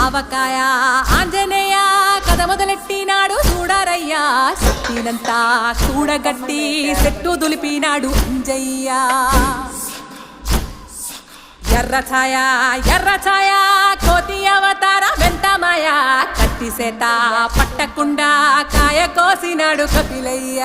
ఆవకాయ ఆంజనేయ కథ మొదలెట్టినాడు చూడరయ్యా శక్తినంతా చూడగట్టి చెట్టు దులిపినాడు అంజయ్య ఎర్ర ఛాయ కోతి అవతార వెంటమాయ కత్తి సేత పట్టకుండా కాయ కోసినాడు కపిలయ్య